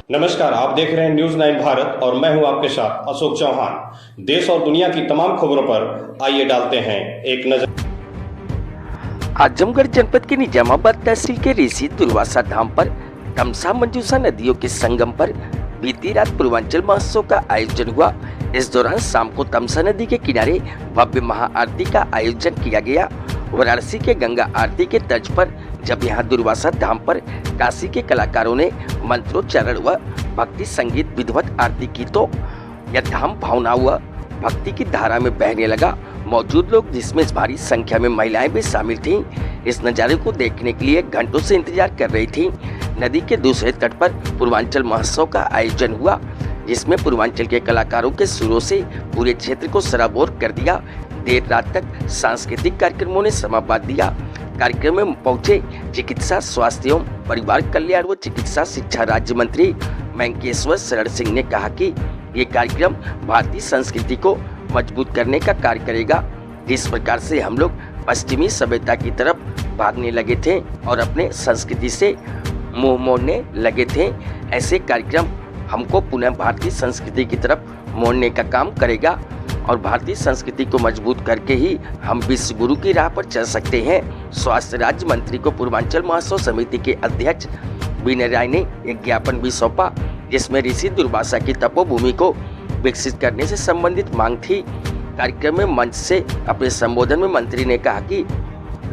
नमस्कार, आप देख रहे हैं न्यूज 9 भारत और मैं हूं आपके साथ अशोक चौहान। देश और दुनिया की तमाम खबरों पर आइए डालते हैं एक नजर। आजमगढ़ जनपद के निजामाबाद तहसील के ऋषि दुर्वासा धाम पर तमसा मंजूषा नदियों के संगम पर बीती रात पूर्वांचल महोत्सव का आयोजन हुआ। इस दौरान शाम को तमसा नदी के किनारे भव्य महाआरती का आयोजन किया गया। वाराणसी के गंगा आरती के तर्ज पर जब यहाँ दुर्वासा धाम पर काशी के कलाकारों ने मंत्रोच्चारण व भक्ति संगीत विधिवत आरती की तो यह धाम भावनाओं व भक्ति की धारा में बहने लगा। मौजूद लोग, जिसमें भारी संख्या में महिलाएं भी शामिल थीं, इस नज़ारे को देखने के लिए घंटों से इंतजार कर रही थीं। नदी के दूसरे तट पर पूर्वांचल महोत्सव का आयोजन हुआ, जिसमें पूर्वांचल के कलाकारों के सुरों से पूरे क्षेत्र को सराबोर कर दिया। देर रात तक सांस्कृतिक कार्यक्रमों ने समा बांध दिया। कार्यक्रम में पहुंचे चिकित्सा, स्वास्थ्य एवं परिवार कल्याण व चिकित्सा शिक्षा राज्य मंत्री मैंकेश्वर शरण सिंह ने कहा कि ये कार्यक्रम भारतीय संस्कृति को मजबूत करने का कार्य करेगा। जिस प्रकार से हम लोग पश्चिमी सभ्यता की तरफ भागने लगे थे और अपने संस्कृति से मुंह मोड़ने लगे थे, ऐसे कार्यक्रम हमको पुनः भारतीय संस्कृति की तरफ मोड़ने का काम करेगा और भारतीय संस्कृति को मजबूत करके ही हम विश्व गुरु की राह पर चल सकते हैं। स्वास्थ्य राज्य मंत्री को पूर्वांचल महोत्सव समिति के अध्यक्ष विनय राय ने एक ज्ञापन भी सौंपा, जिसमें ऋषि दुर्वासा की तपोभूमि को विकसित करने से संबंधित मांग थी। कार्यक्रम में मंच से अपने संबोधन में मंत्री ने कहा कि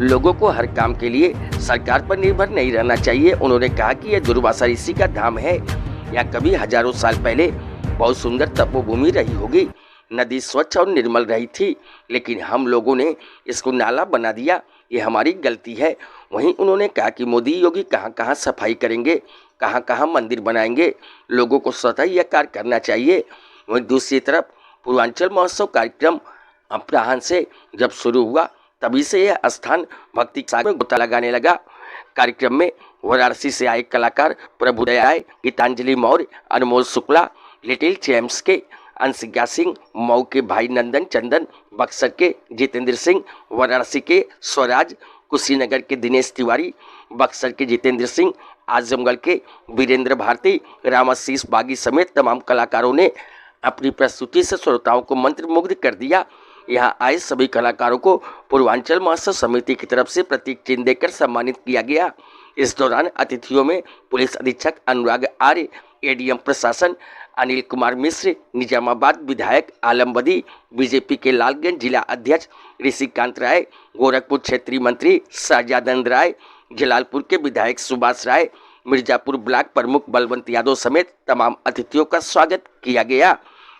लोगों को हर काम के लिए सरकार पर निर्भर नहीं रहना चाहिए। उन्होंने कहा कि यह दुर्वासा ऋषि का धाम है। यहाँ कभी हजारों साल पहले बहुत सुंदर तपोभूमि रही होगी। नदी स्वच्छ और निर्मल रही थी, लेकिन हम लोगों ने इसको नाला बना दिया। ये हमारी गलती है। वहीं उन्होंने कहा कि मोदी योगी कहाँ कहाँ सफाई करेंगे, कहाँ कहाँ मंदिर बनाएंगे, लोगों को स्वतः यह कार्य करना चाहिए। वहीं दूसरी तरफ पूर्वांचल महोत्सव कार्यक्रम अपराह्न से जब शुरू हुआ, तभी से यह स्थान भक्ति सागर में गोता लगाने लगा। कार्यक्रम में वाराणसी से आए कलाकार प्रभुदय राय, गीतांजलि मौर्य, अनमोल शुक्ला, लिटिल चैम्प्स के अंशिका सिंह, मऊ के भाई नंदन चंदन, बक्सर के जितेंद्र सिंह, वाराणसी के स्वराज, कुशीनगर के दिनेश तिवारी, बक्सर के जितेंद्र सिंह, आजमगढ़ के वीरेंद्र भारती, रामाशीष बागी समेत तमाम कलाकारों ने अपनी प्रस्तुति से श्रोताओं को मंत्रमुग्ध कर दिया। यहाँ आए सभी कलाकारों को पूर्वांचल महोत्सव समिति की तरफ से प्रतीक चिन्ह देकर सम्मानित किया गया। इस दौरान अतिथियों में पुलिस अधीक्षक अनुराग आर्य, एडीएम प्रशासन अनिल कुमार मिश्र, निजामाबाद विधायक आलम बदी, बीजेपी के लालगंज जिला अध्यक्ष ऋषिकांत राय, गोरखपुर क्षेत्रीय मंत्री शाहजादंद राय, जलालपुर के विधायक सुभाष राय, मिर्जापुर ब्लॉक प्रमुख बलवंत यादव समेत तमाम अतिथियों का स्वागत किया गया।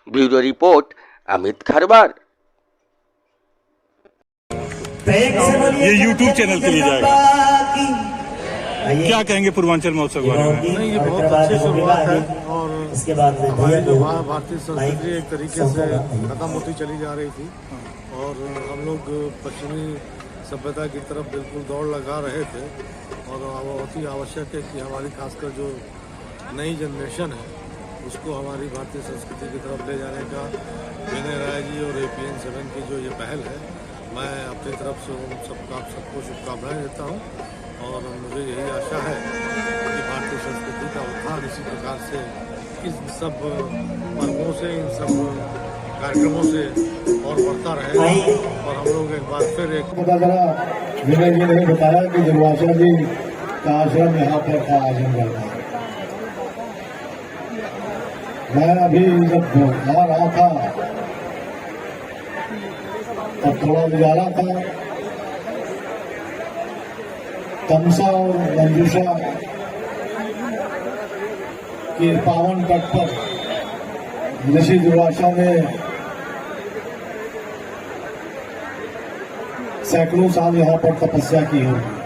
Bureau report Amit Kharwar. ये यूट्यूब चैनल के लिए जाएगा। क्या कहेंगे पूर्वांचल महोत्सव के बारे में? नहीं, ये बहुत अच्छी शुरुआत है और हमारी जो भारतीय संस्कृति एक तरीके से खत्म होती चली जा रही थी और हम लोग पश्चिमी सभ्यता की तरफ बिल्कुल दौड़ लगा रहे थे और बहुत ही आवश्यक है कि हमारी खासकर जो नई जनरेशन है उसको हमारी भारतीय संस्कृति की तरफ ले जाने का विनय राय जी और APN 7 की जो ये पहल है, मैं अपनी तरफ से उन सबको शुभकामनाएं देता हूँ और मुझे यही आशा है कि भारतीय संस्कृति का उत्थान इसी प्रकार से इन सब पर्वों से, इन सब कार्यक्रमों से और बढ़ता रहे और हम लोग एक बार फिर एक पता चला विनय जी ने बताया कि दुर्वासा जी का आश्रम यहाँ पर था आजमगढ़ में। मैं अभी जब आ रहा था तब थोड़ा उजाला था। तमसा और मंजूषा के पावन तट पर ऋषि दुर्वासा ने सैकड़ों साल यहाँ पर तपस्या की होगी।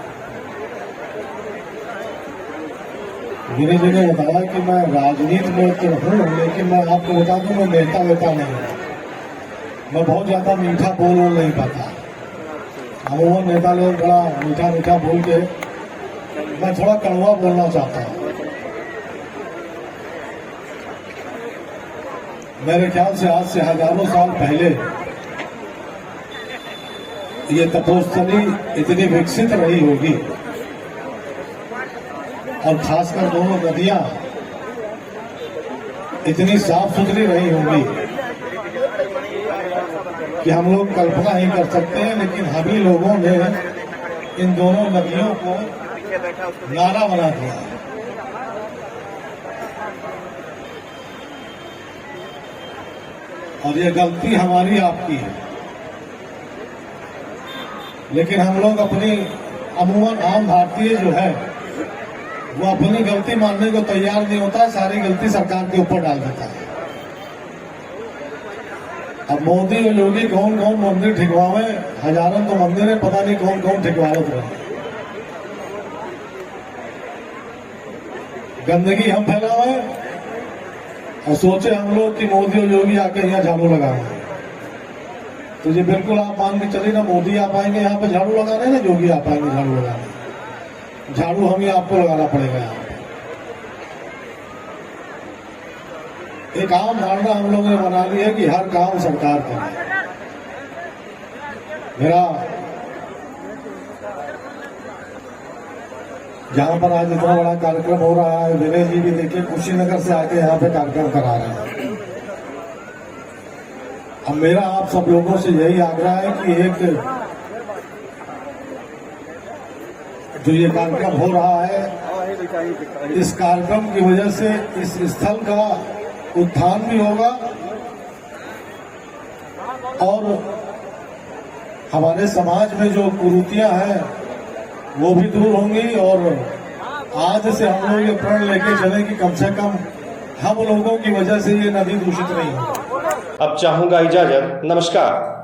विनय जी ने बताया कि मैं राजनीति में तो हूँ, लेकिन मैं आपको बता दूं मैं नेता वेता नहीं हूँ। मैं बहुत ज्यादा मीठा बोल नहीं पाता। वो नेता लोग बड़ा मीठा मीठा बोल के, मैं थोड़ा कड़वा बोलना चाहता हूँ। मेरे ख्याल से आज से हजारों साल पहले ये तपोस्थली इतनी विकसित रही होगी और खासकर दोनों नदियां इतनी साफ सुथरी रही होंगी कि हम लोग कल्पना ही कर सकते हैं, लेकिन हम ही लोगों ने इन दोनों नदियों को नाला बना दिया है। और ये गलती हमारी आपकी है, लेकिन हम लोग अपनी अमूमन आम भारतीय जो है वो अपनी गलती मानने को तैयार नहीं होता है, सारी गलती सरकार के ऊपर डाल देता है। अब मोदी और योगी कौन कौन मंदिर ठिकवावे, हजारों तो मंदिर है, पता नहीं कौन कौन ठिकवावत रहे। गंदगी हम फैलावे और सोचे हम लोग कि मोदी और योगी आके यहाँ झाड़ू लगाएंगे। तो ये बिल्कुल आप मान के चलिए ना, मोदी आ पाएंगे यहाँ पे झाड़ू लगाने, ना योगी आ पाएंगे झाड़ू लगाने। झाड़ू हम ही आपको लगाना पड़ेगा यहाँ पे। एक आम धारणा हम लोगों ने बना ली है कि हर काम सरकार करे। मेरा जहां पर आज इतना बड़ा कार्यक्रम हो रहा है, विनय जी भी देखिए कुशीनगर से आके यहाँ पे कार्यक्रम करा रहे हैं। अब मेरा आप सब लोगों से यही आग्रह है कि एक जो ये कार्यक्रम हो रहा है, इस कार्यक्रम की वजह से इस स्थल का उत्थान भी होगा और हमारे समाज में जो कुरीतियां हैं वो भी दूर होंगी। और आज से हम लोग ये प्रण लेके चले कि कम से कम हम लोगों की वजह से ये नदी दूषित नहीं होगी। अब चाहूंगा इजाजत, नमस्कार।